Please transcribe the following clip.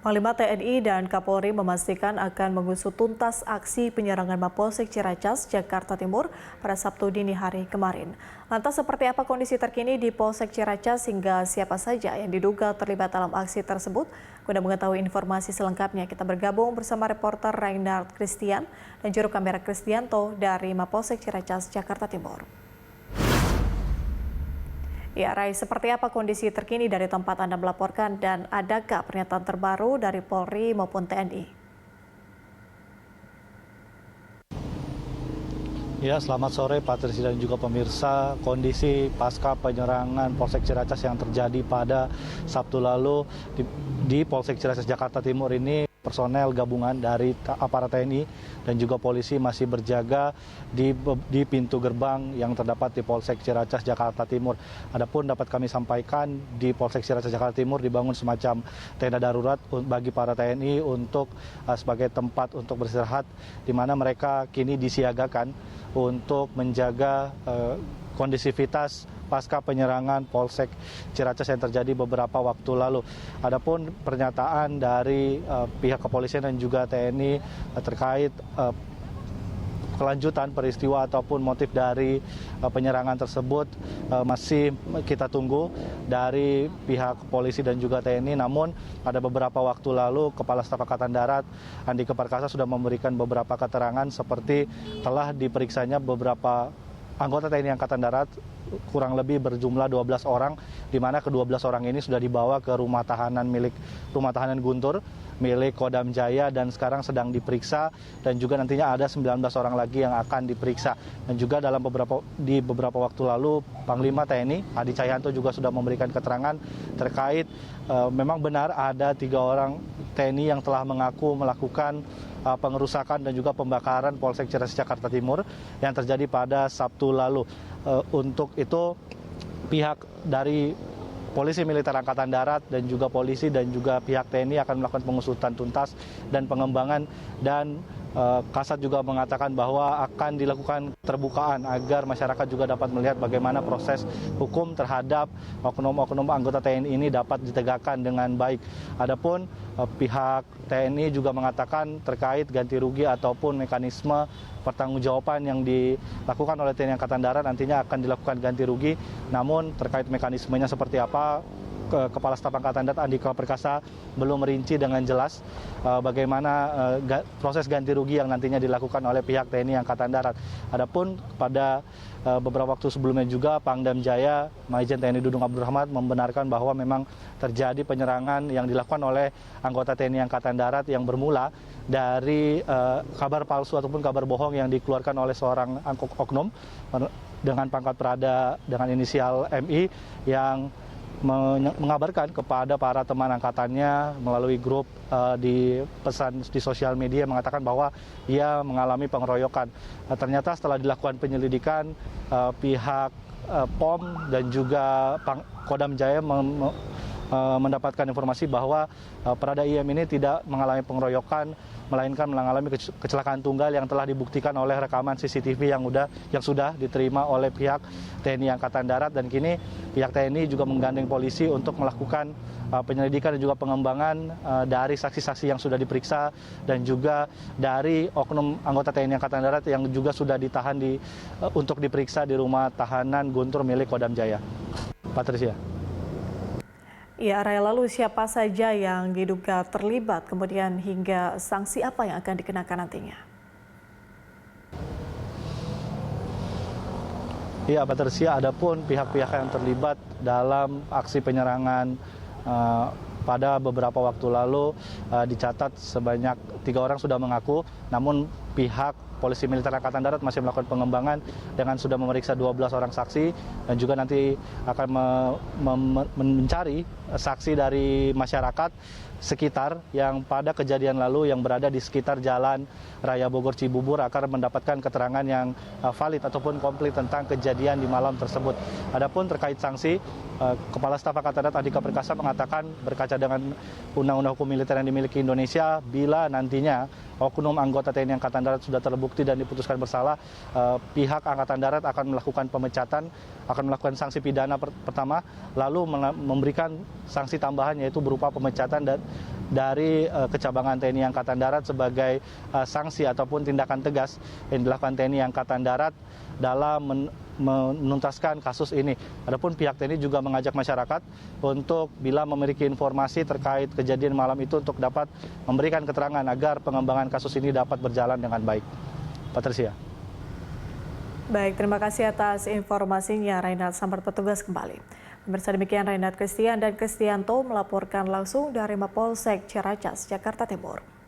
Panglima TNI dan Kapolri memastikan akan mengusut tuntas aksi penyerangan Mapolsek Ciracas, Jakarta Timur pada Sabtu dini hari kemarin. Lantas seperti apa kondisi terkini di Polsek Ciracas hingga siapa saja yang diduga terlibat dalam aksi tersebut? Guna mengetahui informasi selengkapnya, kita bergabung bersama reporter Reinhard Christian dan juru kamera Kristianto dari Mapolsek Ciracas, Jakarta Timur. Ya, Rai, seperti apa kondisi terkini dari tempat Anda melaporkan dan adakah pernyataan terbaru dari Polri maupun TNI? Ya, selamat sore Patricia dan juga pemirsa. Kondisi pasca penyerangan Polsek Ciracas yang terjadi pada Sabtu lalu di Polsek Ciracas, Jakarta Timur ini, personel gabungan dari aparat TNI dan juga polisi masih berjaga di pintu gerbang yang terdapat di Polsek Ciracas, Jakarta Timur. Adapun dapat kami sampaikan, di Polsek Ciracas, Jakarta Timur dibangun semacam tenda darurat bagi para TNI untuk sebagai tempat untuk beristirahat, di mana mereka kini disiagakan untuk menjaga kondisivitas pasca penyerangan Polsek Ciracas yang terjadi beberapa waktu lalu. Adapun pernyataan dari pihak kepolisian dan juga TNI terkait kelanjutan peristiwa ataupun motif dari penyerangan tersebut masih kita tunggu dari pihak polisi dan juga TNI. Namun pada beberapa waktu lalu Kepala Staf Angkatan Darat Andika Perkasa sudah memberikan beberapa keterangan seperti telah diperiksanya beberapa anggota TNI Angkatan Darat kurang lebih berjumlah 12 orang, di mana ke-12 orang ini sudah dibawa ke rumah tahanan Guntur milik Kodam Jaya dan sekarang sedang diperiksa, dan juga nantinya ada 19 orang lagi yang akan diperiksa. Dan juga di beberapa waktu lalu Panglima TNI Hadi Cahyanto juga sudah memberikan keterangan terkait memang benar ada 3 orang TNI yang telah mengaku melakukan pengerusakan dan juga pembakaran Polsek Ciracas, Jakarta Timur yang terjadi pada Sabtu lalu. Untuk itu pihak dari Polisi Militer Angkatan Darat dan juga polisi dan juga pihak TNI akan melakukan pengusutan tuntas dan pengembangan, dan Kasat juga mengatakan bahwa akan dilakukan terbukaan agar masyarakat juga dapat melihat bagaimana proses hukum terhadap oknum-oknum anggota TNI ini dapat ditegakkan dengan baik. Adapun pihak TNI juga mengatakan terkait ganti rugi ataupun mekanisme pertanggungjawaban yang dilakukan oleh TNI Angkatan Darat nantinya akan dilakukan ganti rugi. Namun terkait mekanismenya seperti apa, Kepala Staf Angkatan Darat Andika Perkasa belum merinci dengan jelas bagaimana proses ganti rugi yang nantinya dilakukan oleh pihak TNI Angkatan Darat. Adapun pada beberapa waktu sebelumnya juga Pangdam Jaya Majen TNI Dudung Abdurrahman membenarkan bahwa memang terjadi penyerangan yang dilakukan oleh anggota TNI Angkatan Darat yang bermula dari kabar palsu ataupun kabar bohong yang dikeluarkan oleh seorang oknum dengan pangkat Prada dengan inisial MI yang mengabarkan kepada para teman angkatannya melalui grup di pesan di sosial media, mengatakan bahwa ia mengalami pengeroyokan. Ternyata setelah dilakukan penyelidikan, pihak POM dan juga Kodam Jaya mendapatkan informasi bahwa Prada IM ini tidak mengalami pengeroyokan, melainkan mengalami kecelakaan tunggal yang telah dibuktikan oleh rekaman CCTV yang sudah diterima oleh pihak TNI Angkatan Darat, dan kini pihak TNI juga menggandeng polisi untuk melakukan penyelidikan dan juga pengembangan dari saksi-saksi yang sudah diperiksa dan juga dari oknum anggota TNI Angkatan Darat yang juga sudah ditahan untuk diperiksa di rumah tahanan Guntur milik Kodam Jaya. Patricia. Ya, Rai, lalu siapa saja yang diduga terlibat, kemudian hingga sanksi apa yang akan dikenakan nantinya? Ya, Patricia, adapun pihak-pihak yang terlibat dalam aksi penyerangan pada beberapa waktu lalu dicatat sebanyak 3 orang sudah mengaku, namun pihak Polisi Militer Angkatan Darat masih melakukan pengembangan dengan sudah memeriksa 12 orang saksi, dan juga nanti akan mencari saksi dari masyarakat sekitar yang pada kejadian lalu yang berada di sekitar Jalan Raya Bogor Cibubur akan mendapatkan keterangan yang valid ataupun komplit tentang kejadian di malam tersebut. Adapun terkait sanksi, Kepala Staf Angkatan Darat Andika Perkasa mengatakan berkaca dengan Undang-Undang Hukum Militer yang dimiliki Indonesia, bila nantinya oknum anggota TNI Angkatan Darat sudah terbukti dan diputuskan bersalah, pihak Angkatan Darat akan melakukan pemecatan, akan melakukan sanksi pidana pertama, lalu memberikan sanksi tambahan yaitu berupa pemecatan dari kecabangan TNI Angkatan Darat sebagai sanksi ataupun tindakan tegas yang dilakukan TNI Angkatan Darat dalam menuntaskan kasus ini. Adapun pihak TNI juga mengajak masyarakat untuk bila memiliki informasi terkait kejadian malam itu untuk dapat memberikan keterangan agar pengembangan kasus ini dapat berjalan dengan baik. Patricia. Baik, terima kasih atas informasinya Reinhard. Selamat bertugas kembali. Pemirsa, demikian Reinhard Christian dan Kristianto melaporkan langsung dari Mapolsek Ciracas, Jakarta Timur.